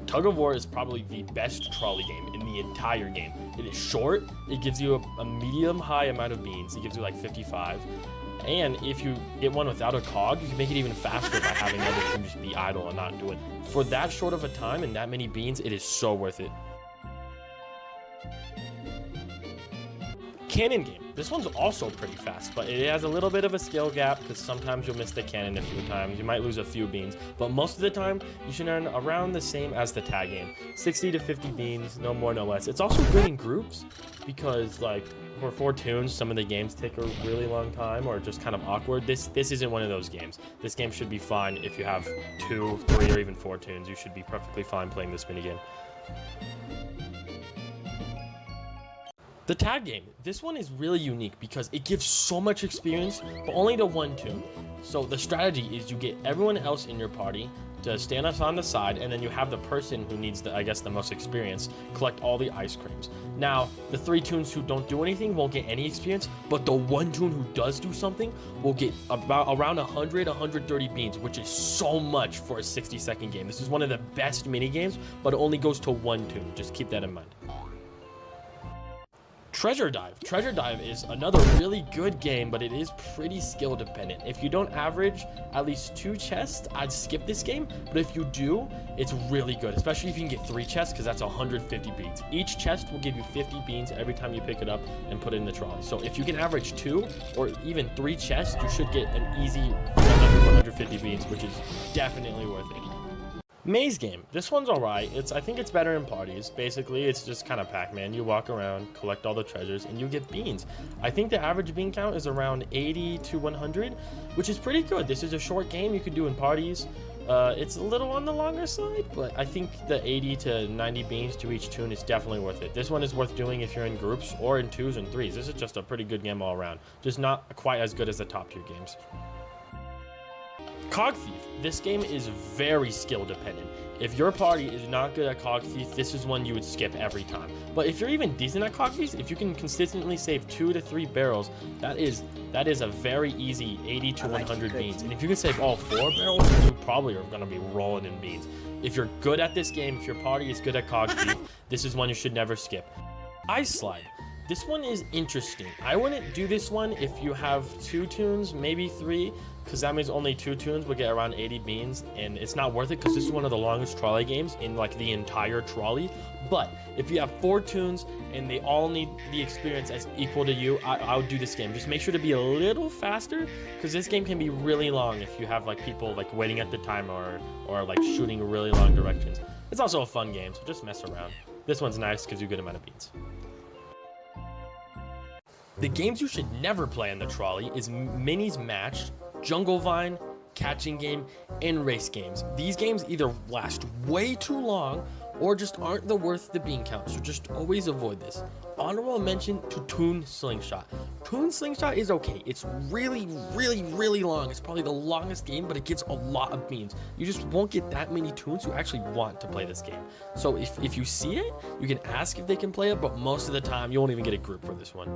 Tug of War is probably the best trolley game in the entire game. It is short, it gives you a medium-high amount of beans, it gives you like 55, and if you get one without a cog, you can make it even faster by having the other team just be idle and not do it. For that short of a time and that many beans, it is so worth it. Cannon game. This one's also pretty fast, but it has a little bit of a skill gap because sometimes you'll miss the cannon a few times. You might lose a few beans, but most of the time you should earn around the same as the tag game. 60 to 50 beans, no more, no less. It's also good in groups because like for 4 toons, some of the games take a really long time or just kind of awkward. This isn't one of those games. This game should be fine if you have 2, 3, or even 4 toons. You should be perfectly fine playing this minigame. The tag game. This one is really unique because it gives so much experience, but only to 1 toon. So the strategy is you get everyone else in your party to stand us on the side, and then you have the person who needs the, I guess, the most experience collect all the ice creams. Now, the 3 toons who don't do anything won't get any experience, but the 1 toon who does do something will get around 100, 130 beans, which is so much for a 60-second game. This is one of the best mini games, but it only goes to 1 toon. Just keep that in mind. Treasure Dive. Treasure Dive is another really good game, but it is pretty skill dependent. If you don't average at least 2 chests, I'd skip this game, but if you do, it's really good, especially if you can get 3 chests, because that's 150 beans. Each chest will give you 50 beans every time you pick it up and put it in the trolley. So if you can average 2 or even 3 chests, you should get an easy 150 beans, which is definitely worth it. Maze game. This one's alright. I think it's better in parties. Basically, it's just kind of Pac-Man. You walk around, collect all the treasures, and you get beans. I think the average bean count is around 80 to 100, which is pretty good. This is a short game you could do in parties. It's a little on the longer side, but I think the 80 to 90 beans to each toon is definitely worth it. This one is worth doing if you're in groups or in 2s and 3s. This is just a pretty good game all around. Just not quite as good as the top tier games. Cog Thief. This game is very skill dependent. If your party is not good at Cog Thief, this is one you would skip every time. But if you're even decent at Cog Thief, if you can consistently save 2 to 3 barrels, that is a very easy 80 to 100 beans. And if you can save all 4 barrels, you probably are going to be rolling in beans. If you're good at this game, if your party is good at Cog Thief, this is one you should never skip. Ice Slide. This one is interesting. I wouldn't do this one if you have 2 toons, maybe 3, because that means only 2 toons would get around 80 beans, and it's not worth it because this is one of the longest trolley games in like the entire trolley. But if you have 4 toons and they all need the experience as equal to you, I would do this game. Just make sure to be a little faster because this game can be really long if you have like people like waiting at the timer or like shooting really long directions. It's also a fun game, so just mess around. This one's nice because you get a good amount of beans. The games you should never play on the trolley is Minnies Matched, Jungle Vine, Catching Game, and Race games. These games either last way too long or just aren't worth the bean count, so just always avoid this. Honorable mention to Toon Slingshot. Toon Slingshot is okay. It's really, really, really long. It's probably the longest game, but it gives a lot of beans. You just won't get that many toons who actually want to play this game. So if you see it, you can ask if they can play it, but most of the time you won't even get a group for this one.